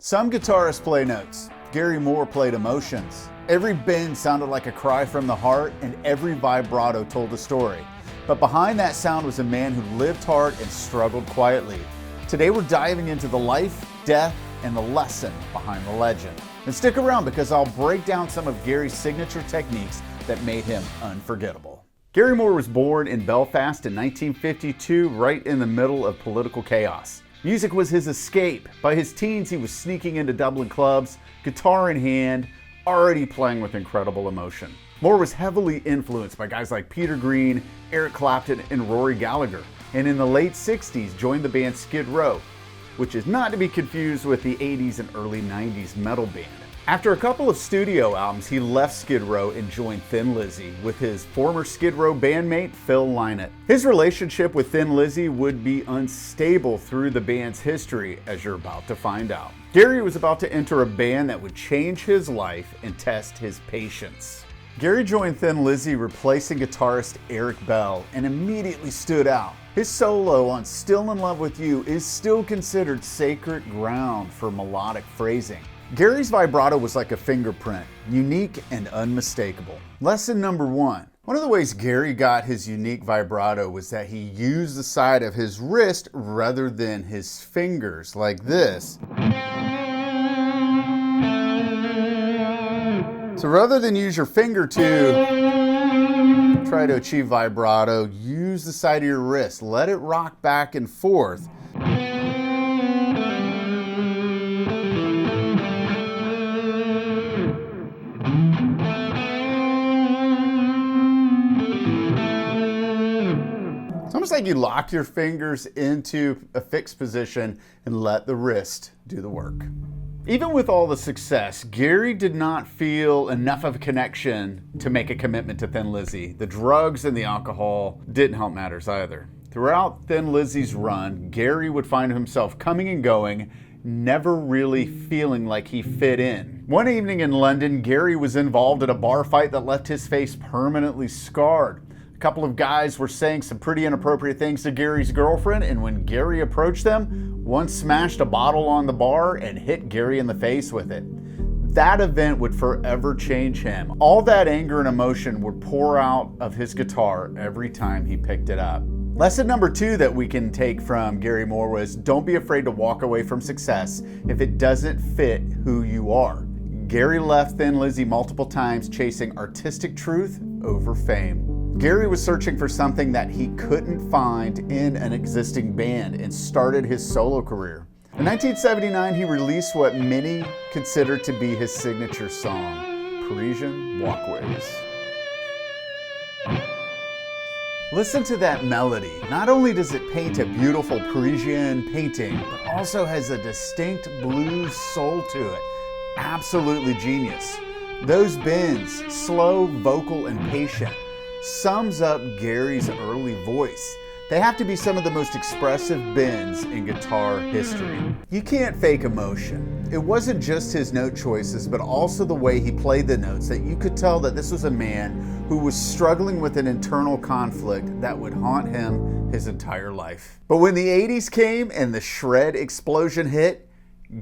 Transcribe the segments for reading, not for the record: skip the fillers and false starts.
Some guitarists play notes. Gary Moore played emotions. Every bend sounded like a cry from the heart, and every vibrato told a story. But behind that sound was a man who lived hard and struggled quietly. Today we're diving into the life, death, and the lesson behind the legend. And stick around because I'll break down some of Gary's signature techniques that made him unforgettable. Gary Moore was born in Belfast in 1952, right in the middle of political chaos. Music was his escape. By his teens, he was sneaking into Dublin clubs, guitar in hand, already playing with incredible emotion. Moore was heavily influenced by guys like Peter Green, Eric Clapton, and Rory Gallagher, and in the late 60s joined the band Skid Row, which is not to be confused with the 80s and early 90s metal band. After a couple of studio albums, he left Skid Row and joined Thin Lizzy with his former Skid Row bandmate Phil Lynott. His relationship with Thin Lizzy would be unstable through the band's history, as you're about to find out. Gary was about to enter a band that would change his life and test his patience. Gary joined Thin Lizzy, replacing guitarist Eric Bell, and immediately stood out. His solo on Still in Love with You is still considered sacred ground for melodic phrasing. Gary's vibrato was like a fingerprint, unique and unmistakable. Lesson number one. One of the ways Gary got his unique vibrato was that he used the side of his wrist rather than his fingers, like this. So rather than use your finger to try to achieve vibrato, use the side of your wrist. Let it rock back and forth. It's almost like you lock your fingers into a fixed position and let the wrist do the work. Even with all the success, Gary did not feel enough of a connection to make a commitment to Thin Lizzy. The drugs and the alcohol didn't help matters either. Throughout Thin Lizzy's run, Gary would find himself coming and going, never really feeling like he fit in. One evening in London, Gary was involved in a bar fight that left his face permanently scarred. A couple of guys were saying some pretty inappropriate things to Gary's girlfriend, and when Gary approached them, one smashed a bottle on the bar and hit Gary in the face with it. That event would forever change him. All that anger and emotion would pour out of his guitar every time he picked it up. Lesson number two that we can take from Gary Moore was don't be afraid to walk away from success if it doesn't fit who you are. Gary left Thin Lizzy multiple times chasing artistic truth over fame. Gary was searching for something that he couldn't find in an existing band and started his solo career. In 1979, he released what many consider to be his signature song, Parisienne Walkways. Listen to that melody. Not only does it paint a beautiful Parisian painting, but also has a distinct blues soul to it. Absolutely genius. Those bends, slow, vocal, and patient, sums up Gary's early voice. They have to be some of the most expressive bends in guitar history. You can't fake emotion. It wasn't just his note choices, but also the way he played the notes that you could tell that this was a man who was struggling with an internal conflict that would haunt him his entire life. But when the 80s came and the shred explosion hit,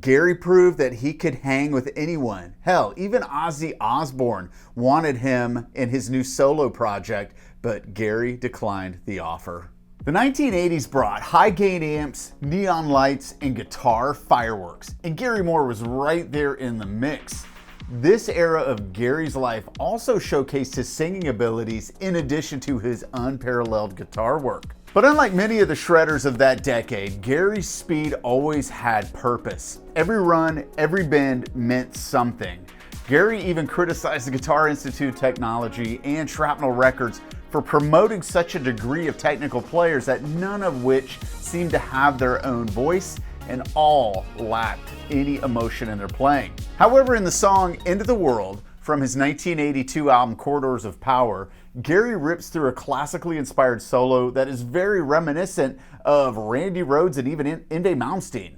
Gary proved that he could hang with anyone. Hell, even Ozzy Osbourne wanted him in his new solo project, but Gary declined the offer. The 1980s brought high-gain amps, neon lights, and guitar fireworks, and Gary Moore was right there in the mix. This era of Gary's life also showcased his singing abilities in addition to his unparalleled guitar work. But unlike many of the shredders of that decade, Gary's speed always had purpose. Every run, every bend meant something. Gary even criticized the Guitar Institute technology and Shrapnel Records for promoting such a degree of technical players that none of which seemed to have their own voice and all lacked any emotion in their playing. However, in the song Into the World, from his 1982 album Corridors of Power, Gary rips through a classically inspired solo that is very reminiscent of Randy Rhoads and even Yngwie Malmsteen.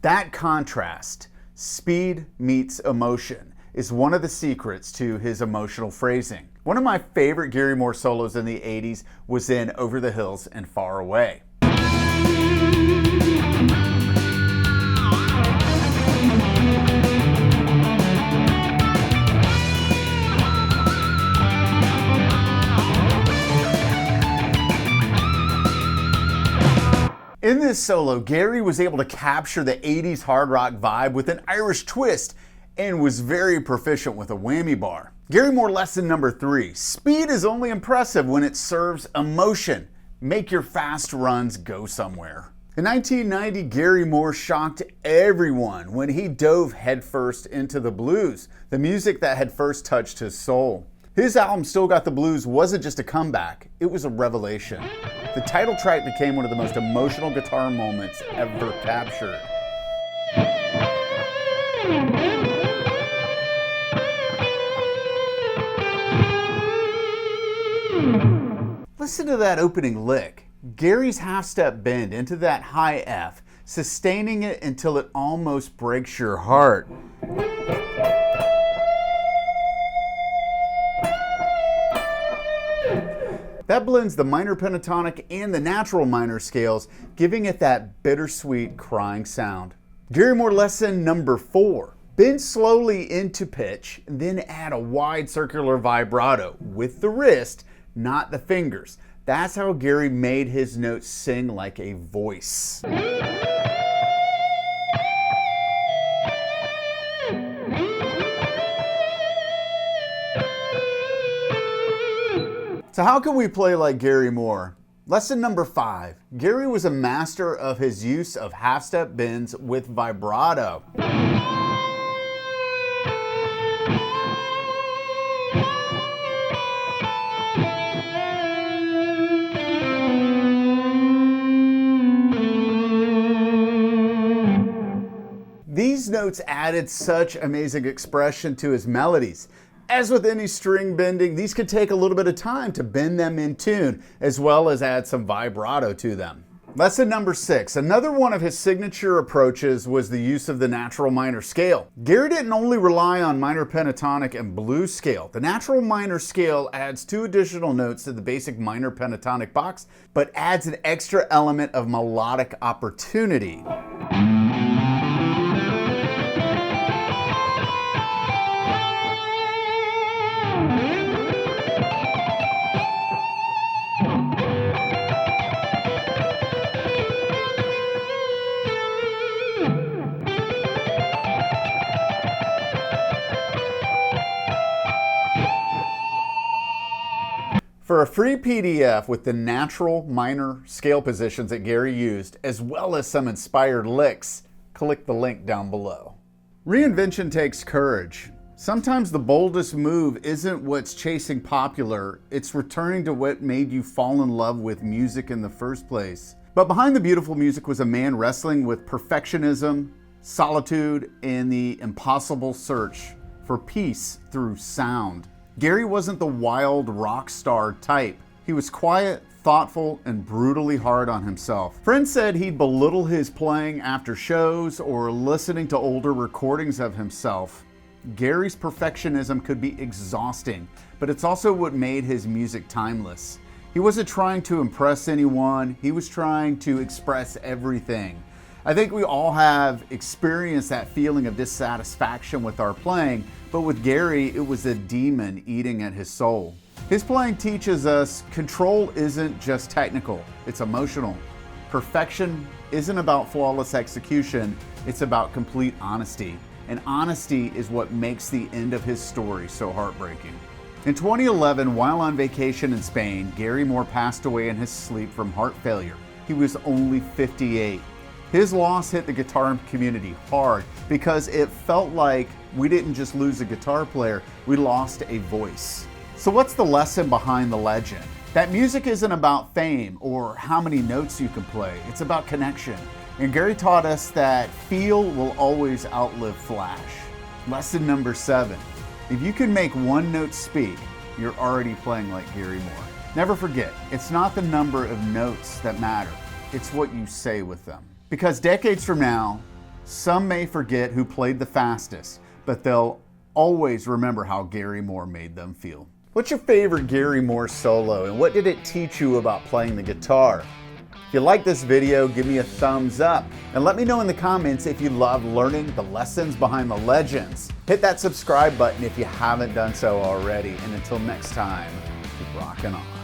That contrast, speed meets emotion, is one of the secrets to his emotional phrasing. One of my favorite Gary Moore solos in the 80s was in Over the Hills and Far Away. In this solo, Gary was able to capture the 80s hard rock vibe with an Irish twist and was very proficient with a whammy bar. Gary Moore lesson number 3, speed is only impressive when it serves emotion. Make your fast runs go somewhere. In 1990, Gary Moore shocked everyone when he dove headfirst into the blues, the music that had first touched his soul. His album, Still Got the Blues, wasn't just a comeback, it was a revelation. The title track became one of the most emotional guitar moments ever captured. Listen to that opening lick. Gary's half-step bend into that high F, sustaining it until it almost breaks your heart. That blends the minor pentatonic and the natural minor scales, giving it that bittersweet crying sound. Gary Moore lesson number 4. Bend slowly into pitch, then add a wide circular vibrato with the wrist, not the fingers. That's how Gary made his notes sing like a voice. So how can we play like Gary Moore? Lesson number 5. Gary was a master of his use of half-step bends with vibrato. These notes added such amazing expression to his melodies. As with any string bending, these could take a little bit of time to bend them in tune, as well as add some vibrato to them. Lesson number 6. Another one of his signature approaches was the use of the natural minor scale. Gary didn't only rely on minor pentatonic and blues scale. The natural minor scale adds 2 additional notes to the basic minor pentatonic box, but adds an extra element of melodic opportunity. For a free PDF with the natural minor scale positions that Gary used, as well as some inspired licks, click the link down below. Reinvention takes courage. Sometimes the boldest move isn't what's chasing popular, it's returning to what made you fall in love with music in the first place. But behind the beautiful music was a man wrestling with perfectionism, solitude, and the impossible search for peace through sound. Gary wasn't the wild rock star type. He was quiet, thoughtful, and brutally hard on himself. Friends said he'd belittle his playing after shows or listening to older recordings of himself. Gary's perfectionism could be exhausting, but it's also what made his music timeless. He wasn't trying to impress anyone, he was trying to express everything. I think we all have experienced that feeling of dissatisfaction with our playing, but with Gary, it was a demon eating at his soul. His playing teaches us control isn't just technical, it's emotional. Perfection isn't about flawless execution, it's about complete honesty. And honesty is what makes the end of his story so heartbreaking. In 2011, while on vacation in Spain, Gary Moore passed away in his sleep from heart failure. He was only 58. His loss hit the guitar community hard because it felt like we didn't just lose a guitar player, we lost a voice. So what's the lesson behind the legend? That music isn't about fame or how many notes you can play, it's about connection. And Gary taught us that feel will always outlive flash. Lesson number 7. If you can make one note speak, you're already playing like Gary Moore. Never forget, it's not the number of notes that matter, it's what you say with them. Because decades from now, Some may forget who played the fastest, but they'll always remember how Gary Moore made them feel. What's your favorite Gary Moore solo, and what did it teach you about playing the guitar? If you like this video, give me a thumbs up, and let me know in the comments if you love learning the lessons behind the legends. Hit that subscribe button if you haven't done so already, and until next time, keep rocking on.